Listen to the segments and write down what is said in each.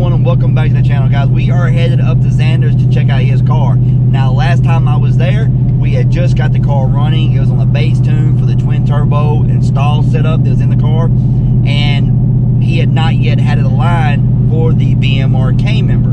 everyone, and welcome back to the channel, guys. We are headed up to Xander's to check out his car. Now, last time I was there, we had just got the car running. It was on the base tune for the twin turbo install setup that was in the car, and he had not yet had it aligned for the BMRK member.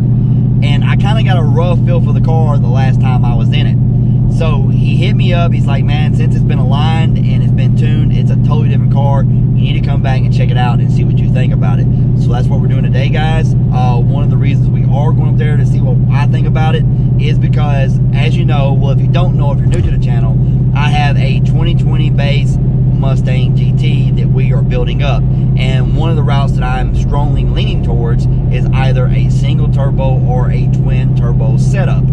And I kind of got a rough feel for the car the last time I was in it. So he hit me up. He's like, man, since it's been aligned and it's been tuned, it's a totally different car. You need to come back and check it out and see what you think about it. So that's what we're doing today, guys. One of the reasons we are going up there to see what I think about it is because, as you know, well, if you don't know, if you're new to the channel, I have a 2020 base Mustang GT that we are building up. And one of the routes that I'm strongly leaning towards is either a single turbo or a twin turbo setup.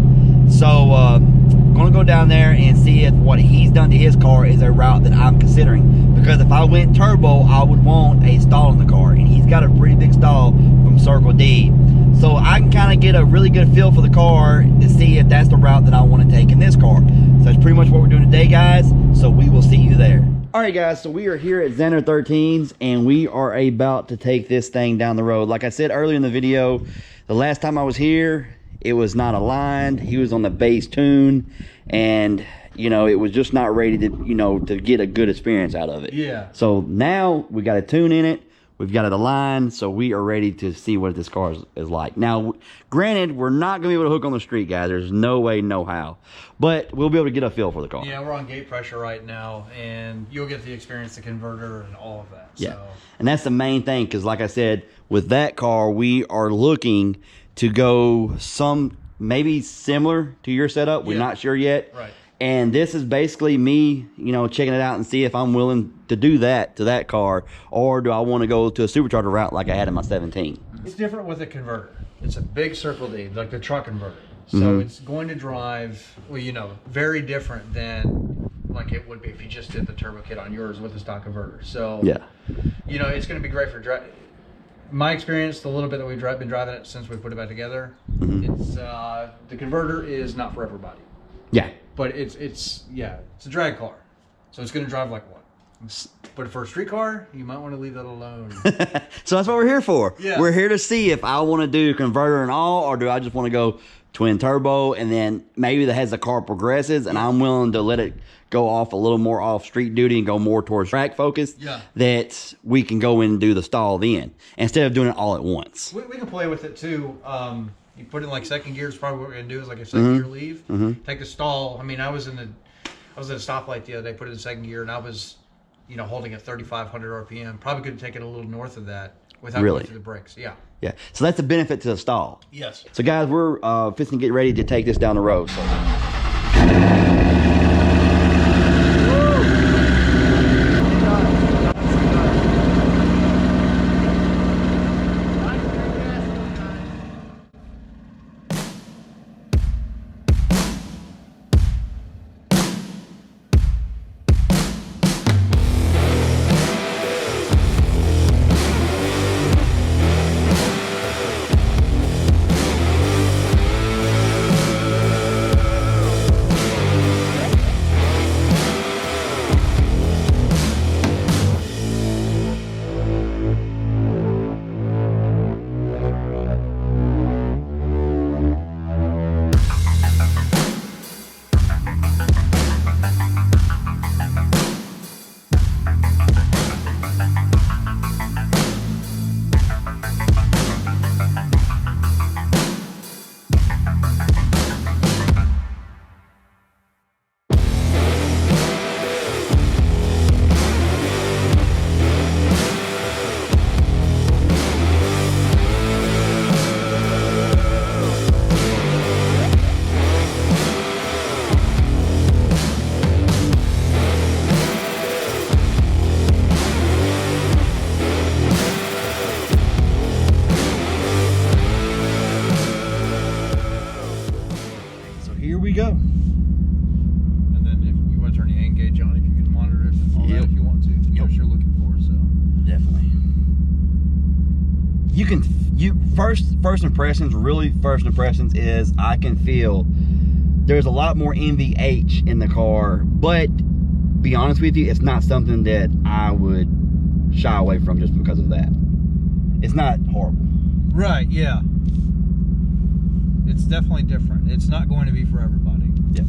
So, I'm going to go down there and see if what he's done to his car is a route that I'm considering. Because if I went turbo, I would want a stall in the car. And he's got a pretty big stall from Circle D. So I can kind of get a really good feel for the car to see if that's the route that I want to take in this car. So that's pretty much what we're doing today, guys. So we will see you there. Alright guys, so we are here at Xander 13s and we are about to take this thing down the road. Like I said earlier in the video, the last time I was here, it was not aligned. He was on the base tune, and you know, it was just not ready to, you know, to get a good experience out of it. Yeah. So now we got a tune in it. We've got it aligned, so we are ready to see what this car is like. Now, granted, we're not going to be able to hook on the street, guys. There's no way, no how. But we'll be able to get a feel for the car. Yeah, we're on gate pressure right now, and you'll get the experience, the converter, and all of that. Yeah, so. And that's the main thing, because like I said, with that car, we are looking to go maybe similar to your setup. We're not sure yet. Right. And this is basically me, you know, checking it out and see if I'm willing to do that to that car, or do I want to go to a supercharger route like I had in my 17. It's different with a converter. It's a big Circle D, like the truck converter. So it's going to drive, well, you know, very different than like it would be if you just did the turbo kit on yours with a stock converter. So, yeah, you know, it's going to be great for driving. My experience, the little bit that we've been driving it since we put it back together, it's the converter is not for everybody. Yeah. But it's a drag car, so it's going to drive like one. But for a street car, you might want to leave that alone. So that's what we're here for. Yeah. We're here to see if I want to do converter and all, or do I just want to go twin turbo, and then maybe as the car progresses, and I'm willing to let it go off a little more off street duty and go more towards track focus. Yeah. That we can go in and do the stall then instead of doing it all at once. We can play with it too. You put in like second gear is probably what we're gonna do, is like a second gear leave. Take the stall. I mean, I was at a stoplight the other day, put it in second gear, and I was, you know, holding at 3,500 RPM. Probably could take it a little north of that without going through the brakes. Yeah. Yeah. So that's a benefit to the stall. Yes. So guys, we're fixing to get ready to take this down the road. So. Go. And then if you want to turn the A gauge on, if you can monitor it and all that if you want to, if you know what you're looking for. So definitely. First impressions is I can feel there's a lot more NVH in the car, but be honest with you, it's not something that I would shy away from just because of that. It's not horrible. Right, yeah. It's definitely different. It's not going to be for everybody. Yeah.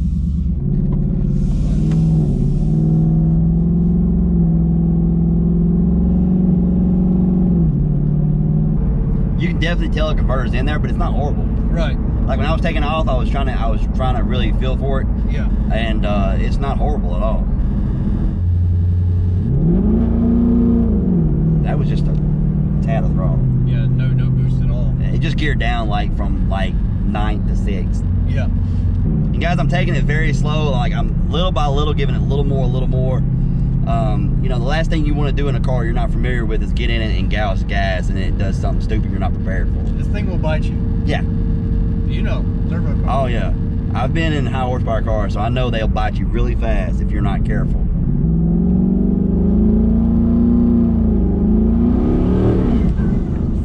You can definitely tell a converter's in there, but it's not horrible. Right. Like when I was taking off, I was trying to really feel for it. Yeah. And it's not horrible at all. That was just a tad of throttle. Yeah, no boost at all. It just geared down like from like 9th to 6th. Yeah. And guys, I'm taking it very slow. Like I'm little by little giving it a little more. You know, the last thing you want to do in a car you're not familiar with is get in it and gouge gas and it does something stupid you're not prepared for. This thing will bite you. Yeah. You know, turbo car. Oh yeah. I've been in high horsepower cars, so I know they'll bite you really fast if you're not careful.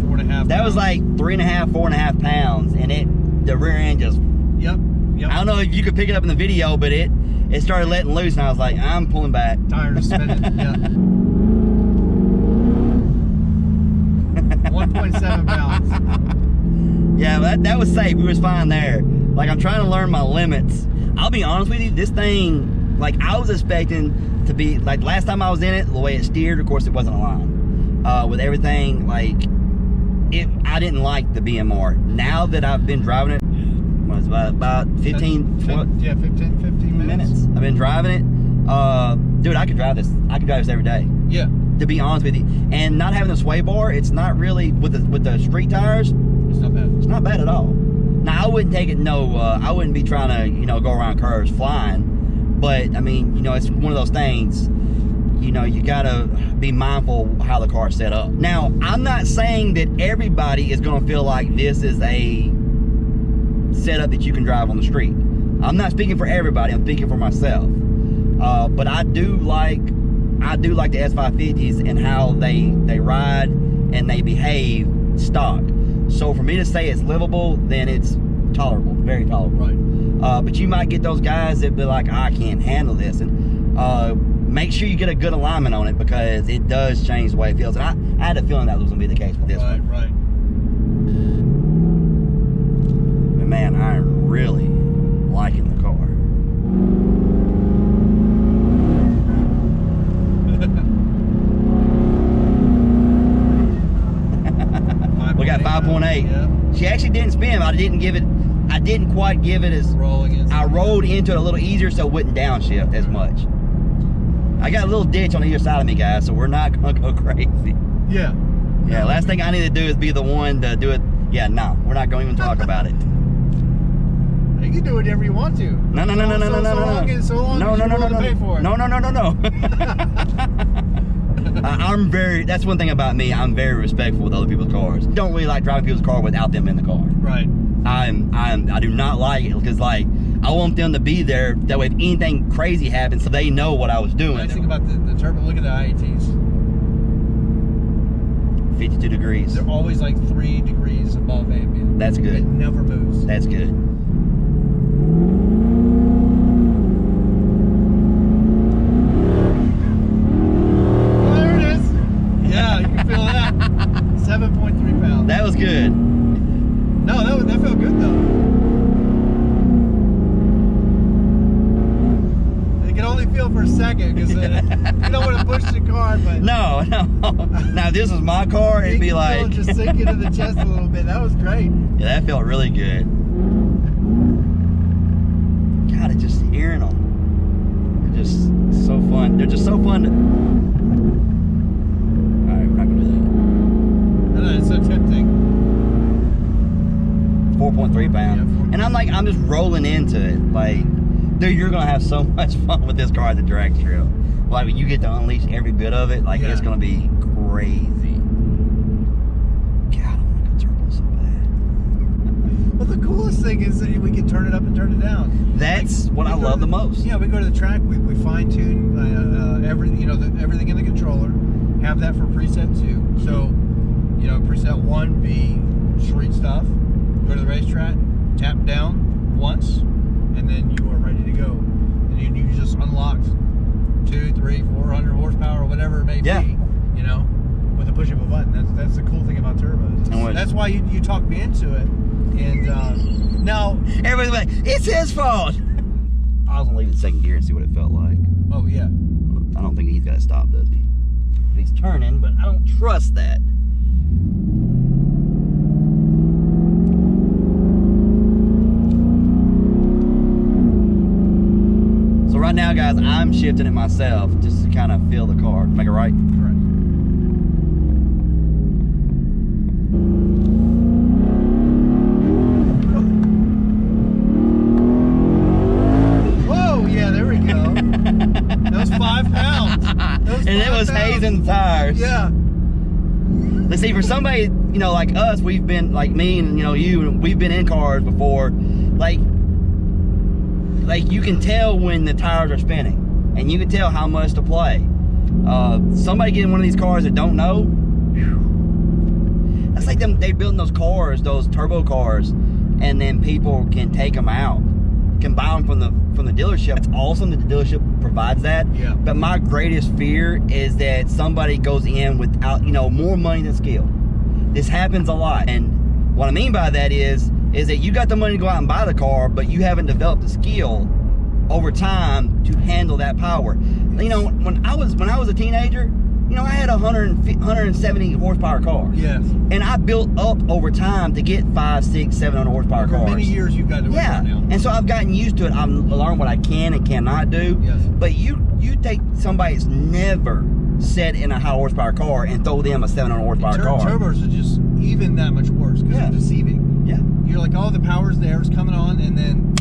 4.5. That was like 3.5, 4.5 pounds, and the rear end just. Yep. I don't know if you could pick it up in the video, but it started letting loose, and I was like, I'm pulling back. Tired of spinning. Yeah. 1.7 pounds. Yeah, that was safe. We was fine there. Like I'm trying to learn my limits. I'll be honest with you, this thing, like I was expecting to be like last time I was in it, the way it steered, of course it wasn't aligned. With everything, like I didn't like the BMR. Now that I've been driving it, was about 15 minutes. I've been driving it. Dude, I could drive this. I could drive this every day. Yeah. To be honest with you, and not having the sway bar, it's not really with the street tires. It's not bad. It's not bad at all. Now I wouldn't take it. No, I wouldn't be trying to go around curves flying. But I mean, it's one of those things. You gotta be mindful of how the car's set up. Now, I'm not saying that everybody is gonna feel like this is a setup that you can drive on the street. I'm not speaking for everybody. I'm speaking for myself. But I do like the S550s and how they ride and they behave stock. So for me to say it's livable, then it's tolerable, very tolerable. Right. But you might get those guys that be like, I can't handle this, and make sure you get a good alignment on it because it does change the way it feels. And I had a feeling that was going to be the case with this one. Right. But man, I'm really liking the car. We got 5.8. Yeah. She actually didn't spin. I didn't quite give it as. I rolled into it a little easier so it wouldn't downshift as much. I got a little ditch on either side of me, guys, so we're not gonna go crazy. Yeah. Yeah, last thing I need to do is be the one to do it. Yeah, no, we're not going to even talk about it. You can do whatever you want to. No. So long as you're willing to pay for it. No. That's one thing about me. I'm very respectful with other people's cars. Don't really like driving people's car without them in the car. Right. I do not like it because I want them to be there. That way, if anything crazy happens, so they know what I was doing. Nice thing about the turbo. Look at the IATs. 52 degrees. They're always like 3 degrees above ambient. That's good. It never moves. That's good. Oh, there it is. Yeah, you can feel that. 7.3 pounds. That was good. No, that felt good though. It can only feel for a second because you don't want to push the car, but No. Now, if this was my car, it'd be like. It'll just sink into the chest a little bit. That was great. Yeah, that felt really good. God, it's just hearing them. They're just so fun. They're just so fun to. Alright, we're not gonna do I know, it's so tempting. that. 4.3 pounds. Yeah, And I'm just rolling into it. Like, dude, you're gonna have so much fun with this car at the drag strip. Like, when you get to unleash every bit of it, like, it's gonna be crazy. God, I want to go turbo so bad. Well, the coolest thing is that we can turn it up and turn it down. That's what I love the most. Yeah, we go to the track, we fine tune everything in the controller, have that for preset 2. So, preset 1 be street stuff. Go to the racetrack, tap down once, and then you are ready to go. And you just unlocked 200, 300, 400 horsepower, or whatever it may be. with the push of a button. That's the cool thing about turbos. That's why you talked me into it. And now everybody's like, it's his fault. I was gonna leave it in second gear and see what it felt like. Oh yeah. I don't think he's got to stop, does he? He's turning, but I don't trust that. So right now, guys, I'm shifting it myself just to kind of feel the car. Make it right? Correct. Whoa, yeah, there we go. That was 5 pounds. And it was hazing the tires. Yeah. Let's see, for somebody, you know, like us, we've been, like me and, you know, you, we've been in cars before. Like you can tell when the tires are spinning. And you can tell how much to play. Somebody getting one of these cars that don't know, that's like they building those cars, those turbo cars, and then people can take them out, can buy them from the dealership. It's awesome that the dealership provides that. Yeah. But my greatest fear is that somebody goes in without, you know, more money than skill. This happens a lot, and what I mean by that is that you got the money to go out and buy the car, but you haven't developed the skill over time to handle that power. You know, when I was a teenager, you know, I had a 170 horsepower car. Yes. And I built up over time to get 500, 600, 700 horsepower cars. For many years you've got to work on now. And so I've gotten used to it. I've learned what I can and cannot do. Yes. But you take somebody that's never sat in a high horsepower car and throw them a 700 horsepower car. Turbos are just even that much worse because they're deceiving. Yeah. You're like, oh, the power's there, it's coming on, and then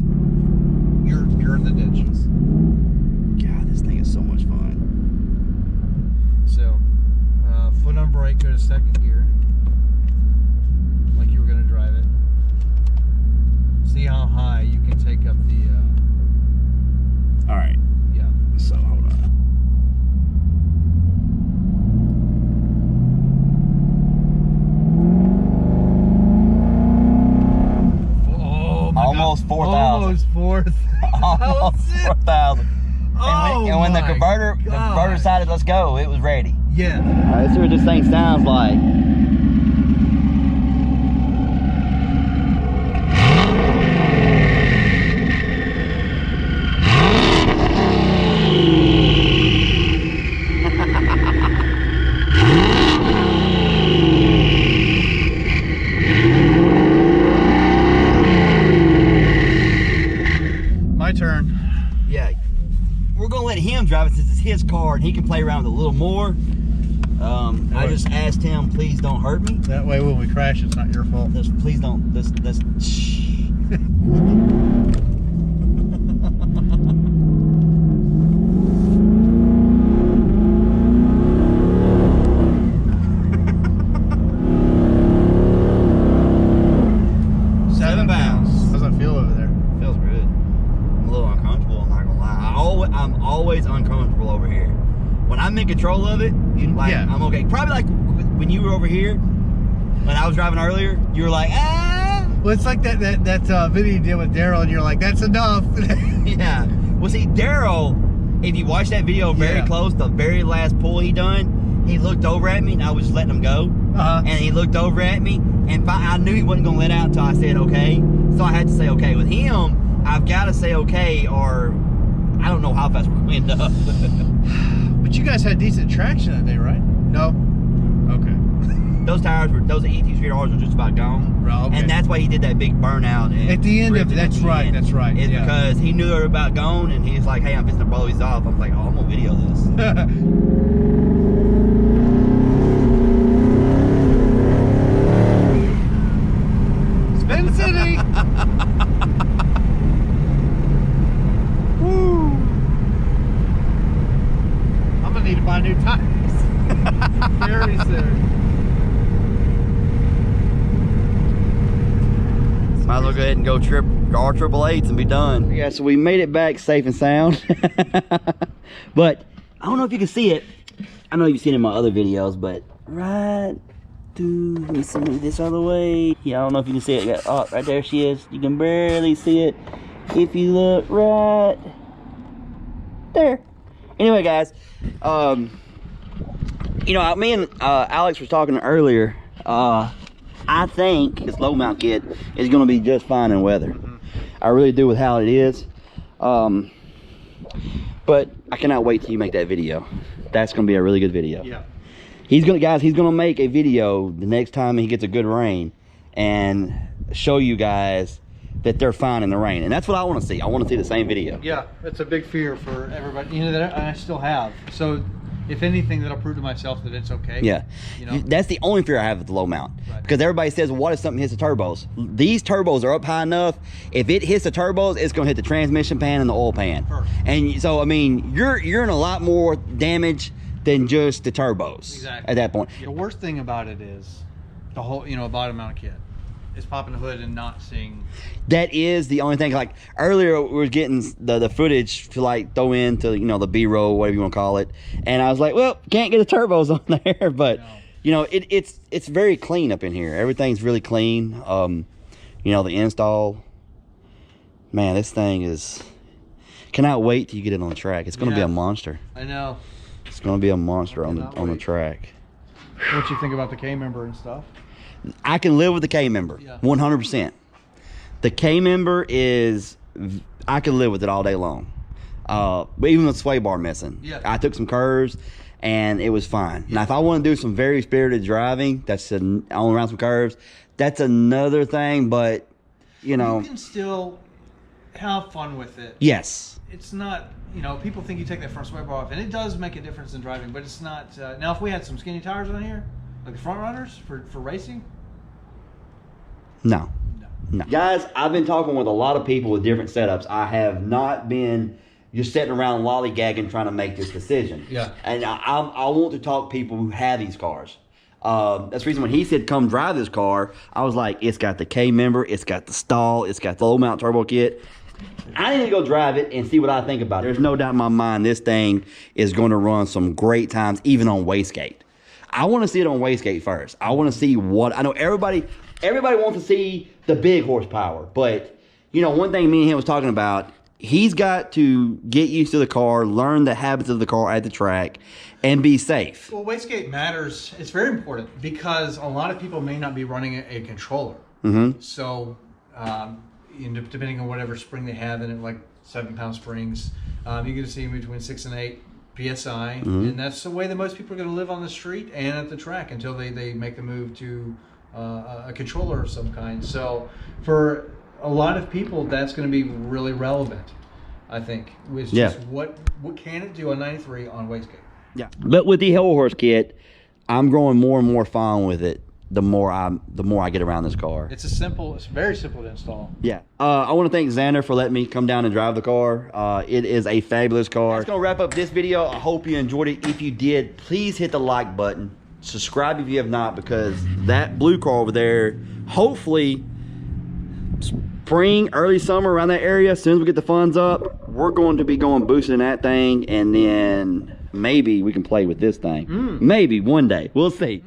you're in the ditch. God, this thing is so much fun. So, foot on brake, go to second gear, like you were gonna drive it. See how high you can take up the. All right. Yeah. So hold on. Oh my Almost God. 4,000. Almost 4,000. Almost 4,000. Oh, and when the my converter God. decided let's go, it was ready. Yeah. All right, let's see what this thing sounds like. My turn. Yeah, we're gonna let him drive it since it's his car and he can play around with it a little more. I just asked him, please don't hurt me. That way when we crash, it's not your fault. Please don't. Shh. How's that feel over there? Feels good. I'm a little uncomfortable, I'm not gonna lie. I'm always uncomfortable over here. When I'm in control of it, I'm okay. Probably like when you were over here, when I was driving earlier, you were like, ah! Well, it's like that video you did with Daryl, and you're like, that's enough. Yeah. Well, see, Daryl, if you watch that video very close, the very last pull he done, he looked over at me, and I was just letting him go. And he looked over at me, and I knew he wasn't gonna let out until I said okay. So I had to say okay. With him, I've got to say okay, or I don't know how fast we're going to end up. But you guys had decent traction that day, right? No? Okay. Those E85s were just about gone. Right, okay. And that's why he did that big burnout. At the end of it, that's right. It's because he knew they were about gone, and he's like, hey, I'm fixing to blow these off. I was like, oh, I'm going to video this. Spin City! Woo! I'm gonna need to buy new tires very soon. Might as well go ahead and go our 888s and be done. Yeah, so we made it back safe and sound. But I don't know if you can see it. I know you've seen it in my other videos, but right to, let me move this other way. Yeah, I don't know if you can see it. Oh, right there she is. You can barely see it if you look right there. Anyway, guys, You know, me and Alex was talking earlier. I think this low mount kit is going to be just fine in weather. I really do with how it is. But I cannot wait till you make that video. That's going to be a really good video. Yeah. He's gonna make a video the next time he gets a good rain and show you guys that they're fine in the rain. And that's what I want to see. I want to see the same video. Yeah, it's a big fear for everybody. You know, that I still have. So if anything, that'll prove to myself that it's okay. Yeah, you know, that's the only fear I have with the low mount. Right. Because everybody says, well, what if something hits the turbos? These turbos are up high enough. If it hits the turbos, it's going to hit the transmission pan and the oil pan. Perfect. And so, I mean, you're in a lot more damage than just the turbos. Exactly. At that point. The worst thing about it is the whole, you know, bottom mount kit. Is popping the hood and not seeing. That is the only thing. Like earlier, we were getting the footage to like throw into, you know, the B-roll, whatever you want to call it, and I was like, well, can't get the turbos on there, but no. You know, it's very clean up in here. Everything's really clean. You know, the install, man, this thing is. Cannot wait till you get it on the track. It's going to be a monster. I know. It's going to be a monster on the track. What you think about the K member and stuff? I can live with the K member, 100%. The K member is, I can live with it all day long. But even with the sway bar missing, I took some curves and it was fine. Now, if I want to do some very spirited driving, that's on around some curves, that's another thing. But you know, you can still have fun with it. Yes. It's not. You know, people think you take that front sway bar off, and it does make a difference in driving, but it's not. Now, if we had some skinny tires on here, like the front runners for racing. No. Guys, I've been talking with a lot of people with different setups. I have not been just sitting around lollygagging trying to make this decision. Yeah. And I want to talk to people who have these cars. That's the reason when he said come drive this car, I was like, it's got the K member, it's got the stall, it's got the low mount turbo kit. I need to go drive it and see what I think about it. There's no doubt in my mind this thing is going to run some great times, even on wastegate. I want to see it on wastegate first. I want to see what, I know everybody wants to see the big horsepower, but you know, one thing me and him was talking about, he's got to get used to the car, learn the habits of the car at the track, and be safe. Well, wastegate matters. It's very important because a lot of people may not be running a controller. Mm-hmm. So, depending on whatever spring they have in it, like 7-pound springs, you're going to see between 6 and 8 PSI, and that's the way that most people are going to live on the street and at the track until they make the move to a controller of some kind. So for a lot of people, that's going to be really relevant, I think. It's just what can it do on 93 on wastegate? Yeah, but with the Hell Horse kit, I'm growing more and more fond with it. The more I get around this car. It's very simple to install. Yeah. I want to thank Xander for letting me come down and drive the car. It is a fabulous car. That's going to wrap up this video. I hope you enjoyed it. If you did, please hit the like button. Subscribe if you have not, because that blue car over there, hopefully spring, early summer, around that area, as soon as we get the funds up, we're going to be going boosting that thing, and then maybe we can play with this thing. Maybe one day. We'll see.